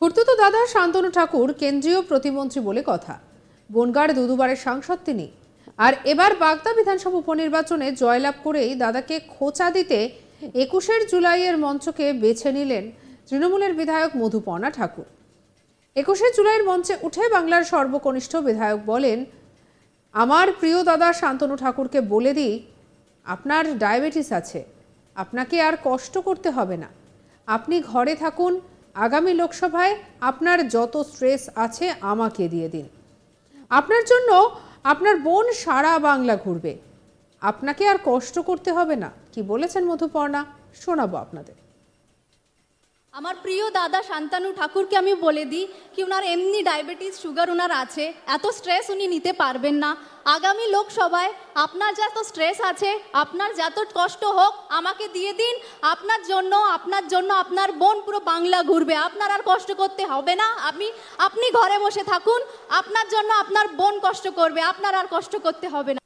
খুড়তুতো দাদা শান্তনু ঠাকুর কেন্দ্রীয় প্রতিমন্ত্রী বলে কথা। বনগাঁর দুবারের সাংসদ তিনি। আর এবার বাগদা বিধানসভা উপনির্বাচনে জয়লাভ করেই দাদাকে খোঁচা দিতে ২১ জুলাইয়ের মঞ্চকে বেছে নিলেন তৃণমূলের বিধায়ক মধুপর্ণা ঠাকুর। ২১ জুলাইয়ের মঞ্চে উঠে বাংলার সর্বকনিষ্ঠ বিধায়ক বলেন, আমার প্রিয় দাদা শান্তনু ঠাকুরকে বলে দিই, আপনার ডায়াবেটিস আছে, আপনাকে আর কষ্ট করতে হবে না, আপনি ঘরে থাকুন, আগামী লোকসভায় আপনার যত স্ট্রেস আছে আমাকে দিয়ে দিন, আপনার জন্য আপনার বোন সারা বাংলা ঘুরবে, আপনাকে আর কষ্ট করতে হবে না। কি বলেছেন মধুপর্ণা, শোনাবো আপনাদের। আমার প্রিয় দাদা শান্তনু ঠাকুরকে আমি বলে দিই কি ওনার এমনি ডায়াবেটিস সুগার ওনার আছে, এত স্ট্রেস উনি নিতে পারবেন না। আগামী লোকসভায় আপনার যত স্ট্রেস আছে, আপনার যত কষ্ট হোক আমাকে দিয়ে দিন, আপনার জন্য আপনার বোন পুরো বাংলা ঘুরবে, আপনার আর কষ্ট করতে হবে না। আপনি ঘরে বসে থাকুন, আপনার জন্য আপনার বোন কষ্ট করবে, আপনার আর কষ্ট করতে হবে না।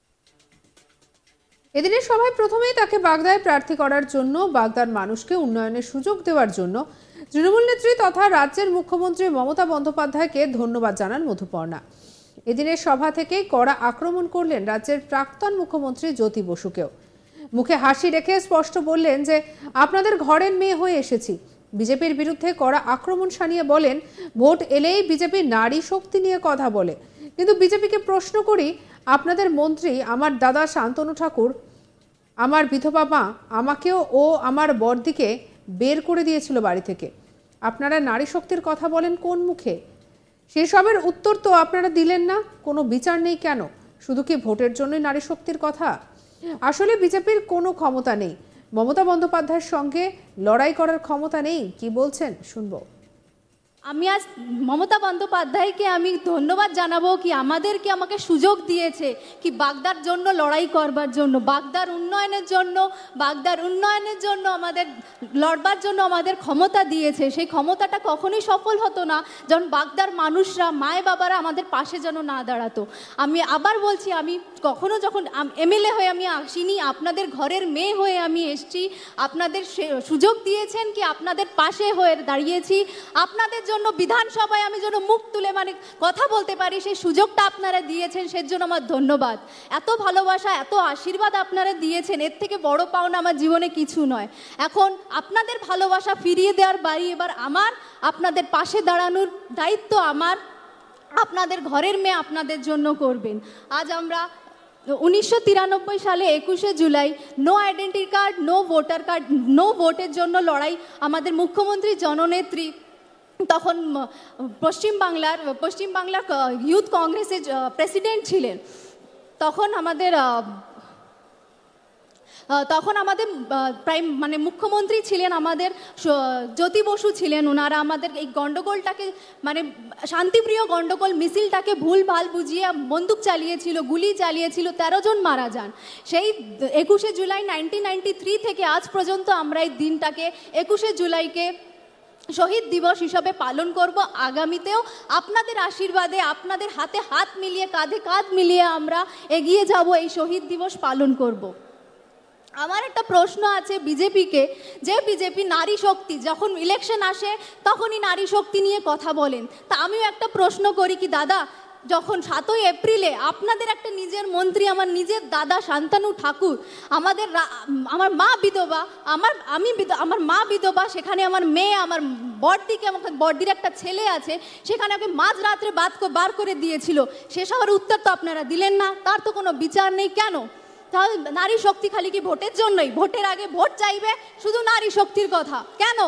এদিনের সভায় প্রথমেই তাকে বাগদায় প্রার্থী করার জন্য, বাগদার মানুষকে উন্নয়নের সুযোগ দেওয়ার জন্য তৃণমূল নেত্রী তথা রাজ্যের মুখ্যমন্ত্রী মমতা বন্দ্যোপাধ্যায়কে ধন্যবাদ জানান মধুপর্ণা। এদিনের সভা থেকেই কড়া আক্রমণ করলেন রাজ্যের প্রাক্তন মুখ্যমন্ত্রী জ্যোতি বসুকেও। মুখে হাসি রেখে স্পষ্ট বললেন যে আপনাদের ঘরের মেয়ে হয়ে এসেছি। বিজেপির বিরুদ্ধে কড়া আক্রমণ শানিয়ে বলেন, ভোট এলেই বিজেপি নারী শক্তি নিয়ে কথা বলে, কিন্তু বিজেপিকে প্রশ্ন করি, আপনাদের মন্ত্রী আমার দাদা শান্তনু ঠাকুর, আমার বিধবা মা, আমাকেও ও আমার বড়দিকে বের করে দিয়েছিল বাড়ি থেকে, আপনারা নারী শক্তির কথা বলেন কোন মুখে? সেসবের উত্তর তো আপনারা দিলেন না। কোনো বিচার নেই কেন? শুধু কি ভোটের জন্যই নারী শক্তির কথা? আসলে বিজেপির কোনো ক্ষমতা নেই, মমতা বন্দ্যোপাধ্যায়ের সঙ্গে লড়াই করার ক্ষমতা নেই। কি বলছেন শুনবো। আমি আজ মমতা বন্দ্যোপাধ্যায়কে আমি ধন্যবাদ জানাবো কি আমাকে সুযোগ দিয়েছে কি বাগদার জন্য লড়াই করবার জন্য, বাগদার উন্নয়নের জন্য আমাদের লড়বার জন্য আমাদের ক্ষমতা দিয়েছে। সেই ক্ষমতাটা কখনোই সফল হতো না যখন বাগদার মানুষরা, মায়ে বাবারা আমাদের পাশে যেন না দাঁড়াতো। আমি আবার বলছি, আমি কখনো যখন এমএলএ হয়ে আমি আসিনি, আপনাদের ঘরের মেয়ে হয়ে আমি এসছি, আপনাদের সুযোগ দিয়েছেন কি আপনাদের পাশে হয়ে দাঁড়িয়েছি, আপনাদের জন্য বিধানসভায় আমি যেন মুখ তুলে কথা বলতে পারি, সেই সুযোগটা আপনারা দিয়েছেন, সেজন্য আমার ধন্যবাদ। এত ভালোবাসা, এত আশীর্বাদ আপনারা দিয়েছেন, এর থেকে বড় পাওনা আমার জীবনে কিছু নয়। এখন আপনাদের ভালোবাসা ফিরিয়ে দেওয়ার বাড়ি এবার আমার, আপনাদের পাশে দাঁড়ানোর দায়িত্ব আমার। আপনাদের ঘরের মেয়ে আপনাদের জন্য করবেন। আজ আমরা 1993 সালে 21 জুলাই no identity card, no voter card, no ভোটের জন্য লড়াই আমাদের মুখ্যমন্ত্রী জননেত্রী তখন পশ্চিমবাংলার ইউথ কংগ্রেসের প্রেসিডেন্ট ছিলেন। তখন আমাদের মুখ্যমন্ত্রী ছিলেন আমাদের জ্যোতি বসু ছিলেন। ওনারা আমাদের এই গণ্ডগোলটাকে শান্তিপ্রিয় গণ্ডগোল মিছিলটাকে ভুলভাল বুঝিয়ে বন্দুক চালিয়েছিল, গুলি চালিয়েছিল, 13 জন মারা যান। সেই 21 জুলাই 1993 থেকে আজ পর্যন্ত আমরা এই দিনটাকে 21 জুলাইকে শহীদ দিবস হিসাবে পালন করব। আগামীতেও আপনাদের আশীর্বাদে, আপনাদের হাতে হাত মিলিয়ে, কাঁধে কাঁধ মিলিয়ে আমরা এগিয়ে যাব, এই শহীদ দিবস পালন করব। আমার একটা প্রশ্ন আছে বিজেপিকে, যে বিজেপি নারী শক্তি, যখন ইলেকশন আসে তখনই নারী শক্তি নিয়ে কথা বলেন। তা আমিও একটা প্রশ্ন করি কি দাদা, যখন 7ই এপ্রিলে আপনাদের একটা নিজের মন্ত্রী, আমার নিজের দাদা শান্তনু ঠাকুর, আমার মা বিধবা, আমার মা বিধবা, সেখানে আমার মেয়ে, আমার বড়দির একটা ছেলে আছে, সেখানে ওকে মাঝরাত্রে বার করে দিয়েছিল, সেসবের উত্তর তো আপনারা দিলেন না। তার তো কোনো বিচার নেই কেন? তাহলে নারী শক্তি খালি কি ভোটের জন্যই? ভোটের আগে ভোট চাইবে, শুধু নারী শক্তির কথা কেন?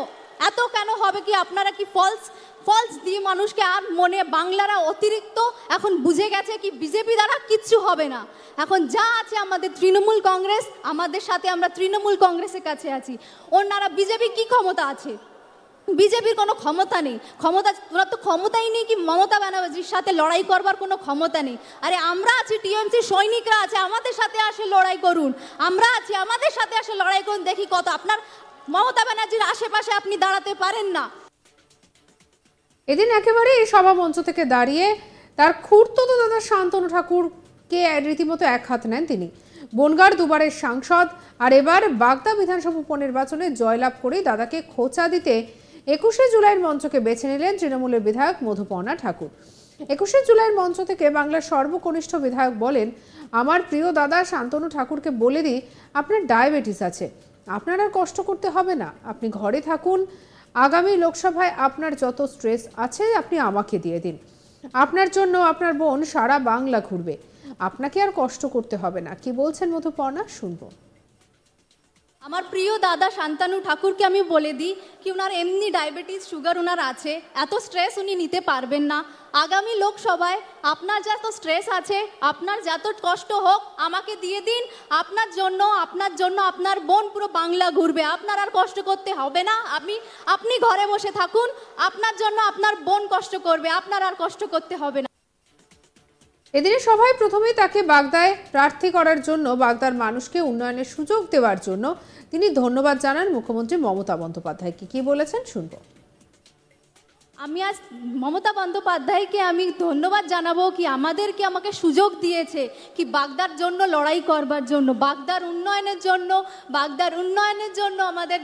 এত কেন হবে কি আপনারা কি ফলস দিয়ে মানুষকে, আর মনে বাংলারা অতিরিক্ত এখন বুঝে গেছে কি বিজেপি দ্বারা কিচ্ছু হবে না। এখন যা আছে আমাদের তৃণমূল কংগ্রেস, আমাদের সাথে আমরা তৃণমূল কংগ্রেসের কাছে আছি। ওনারা বিজেপি কি ক্ষমতা আছে? বিজেপির কোনো ক্ষমতা নেই। ওনার তো ক্ষমতাই নেই কি মমতা ব্যানার্জির সাথে লড়াই করবার কোনো ক্ষমতা নেই। আরে আমরা আছি, টিএমসি সৈনিকরা আছে, আমাদের সাথে আসে লড়াই করুন। আমরা আছি, আমাদের সাথে আসে লড়াই করুন, দেখি কত আপনার মমতা ব্যানার্জির আশেপাশে আপনি দাঁড়াতে পারেন না। এদিন একেবারে এই সভা মঞ্চ থেকে দাঁড়িয়ে তার খুড়তুতো দাদা শান্তনু ঠাকুরকে রীতিমতো এক হাত নেন তিনি। বনগাঁর দুবারের সাংসদ আর এবার বাগদা বিধানসভা উপনির্বাচনে জয়লাভ করেই দাদাকে খোঁচা দিতে 21শে জুলাইয়ের মঞ্চকে বেছে নিলেন তৃণমূলের বিধায়ক মধুপর্ণা ঠাকুর। 21শে জুলাইয়ের মঞ্চ থেকে বাংলার সর্বকনিষ্ঠ বিধায়ক বলেন, আমার প্রিয় দাদা শান্তনু ঠাকুরকে বলে দিই, আপনার ডায়াবেটিস আছে, আপনার আর কষ্ট করতে হবে না, আপনি ঘরে থাকুন। আগামী লোকসভায় আপনার যত স্ট্রেস আছে আপনি আমাকে দিয়ে দিন। আপনার জন্য আপনার বোন সারা বাংলা ঘুরবে, আপনাকে আর কষ্ট করতে হবে না। কি বলছেন মধুপর্ণা, শুনবো। আমার প্রিয় দাদা শান্তনু ঠাকুরকে আমি বলে দিই কি ওনার এমনি ডায়াবেটিস সুগার ওনার আছে, এত স্ট্রেস উনি নিতে পারবেন না। আগামী লোকসভায় আপনার যত স্ট্রেস আছে, আপনার যত কষ্ট হোক আমাকে দিয়ে দিন। আপনার জন্য আপনার বোন পুরো বাংলা ঘুরবে, আপনার আর কষ্ট করতে হবে না। আপনি ঘরে বসে থাকুন, আপনার জন্য আপনার বোন কষ্ট করবে, আপনার আর কষ্ট করতে হবে না। এদিনের সভায় প্রথমেই তাকে বাগদায় প্রার্থী করার জন্য, বাগদার মানুষকে উন্নয়নের সুযোগ দেওয়ার জন্য তিনি ধন্যবাদ জানান মুখ্যমন্ত্রী মমতা বন্দ্যোপাধ্যায়কে। কি বলেছেন, শুনবো। আমি আজ মমতা বন্দ্যোপাধ্যায়কে আমি ধন্যবাদ জানাবো কি আমাকে সুযোগ দিয়েছে কি বাগদার জন্য লড়াই করবার জন্য, বাগদার উন্নয়নের জন্য আমাদের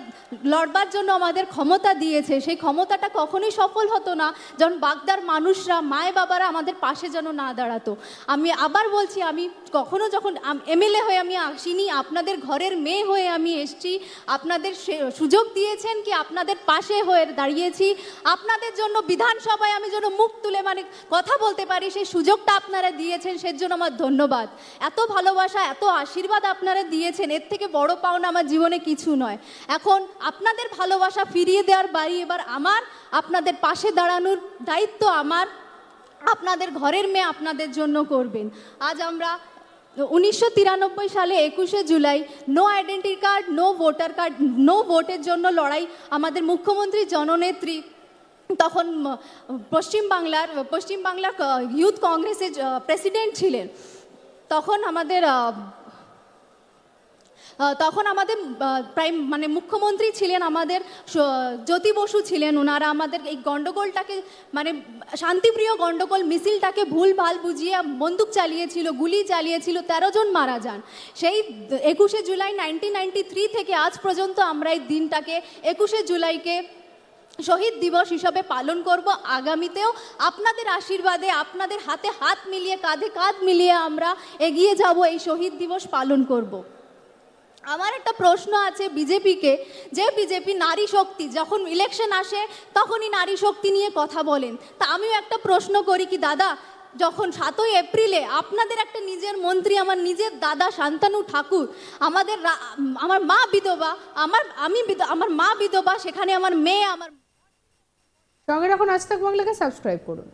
লড়বার জন্য আমাদের ক্ষমতা দিয়েছে। সেই ক্ষমতাটা কখনোই সফল হতো না যখন বাগদার মানুষরা, মায়ে বাবারা আমাদের পাশে যেন না দাঁড়াতো। আমি আবার বলছি, আমি কখনো যখন এমএলএ হয়ে আমি আসিনি, আপনাদের ঘরের মেয়ে হয়ে আমি এসছি। আপনাদের সুযোগ দিয়েছেন কি আপনাদের পাশে হয়ে দাঁড়িয়েছি। আপনাদের জন্য বিধানসভায় আমি যেন মুখ তুলে কথা বলতে পারি, সেই সুযোগটা আপনারা দিয়েছেন, সেজন্য আমার ধন্যবাদ। এত ভালোবাসা, এত আশীর্বাদ আপনারা দিয়েছেন, এর থেকে বড় পাওনা আমার জীবনে কিছু নয়। এখন আপনাদের ভালোবাসা ফিরিয়ে দেওয়ার বাড়ি এবার আমার, আপনাদের পাশে দাঁড়ানোর দায়িত্ব আমার। আপনাদের ঘরের মেয়ে আপনাদের জন্য করবেন। আজ আমরা 1993 সালে 21শে July no identity card, no voter card, no ভোটের জন্য লড়াই আমাদের মুখ্যমন্ত্রী জননেত্রী, তখন পশ্চিমবাংলার ইউথ কংগ্রেসের প্রেসিডেন্ট ছিলেন। তখন আমাদের মুখ্যমন্ত্রী ছিলেন আমাদের জ্যোতি বসু ছিলেন। ওনারা আমাদের এই গণ্ডগোলটাকে শান্তিপ্রিয় গণ্ডগোল মিছিলটাকে ভুলভাল বুঝিয়ে বন্দুক চালিয়েছিল, গুলি চালিয়েছিল, 13 জন মারা যান। সেই 21শে জুলাই 1993 থেকে আজ পর্যন্ত আমরা এই দিনটাকে 21শে জুলাইকে শহীদ দিবস হিসাবে পালন করব। আগামীতেও আপনাদের আশীর্বাদে, আপনাদের হাতে হাত মিলিয়ে, কাঁধে কাঁধ মিলিয়ে আমরা এগিয়ে যাব, এই শহীদ দিবস পালন করব। আমার একটা প্রশ্ন আছে বিজেপিকে, যে বিজেপি নারী শক্তি, যখন ইলেকশন আসে তখনই নারী শক্তি নিয়ে কথা বলেন। তা আমিও একটা প্রশ্ন করি কি দাদা, যখন 7ই এপ্রিলে আপনাদের একটা নিজের মন্ত্রী, আমার নিজের দাদা শান্তনু ঠাকুর, আমার মা বিধবা, আমার মা বিধবা, সেখানে আমার মেয়ে, আমার সঙ্গে রাখুন আজ তাক বাংলাকে, সাবস্ক্রাইব করুন।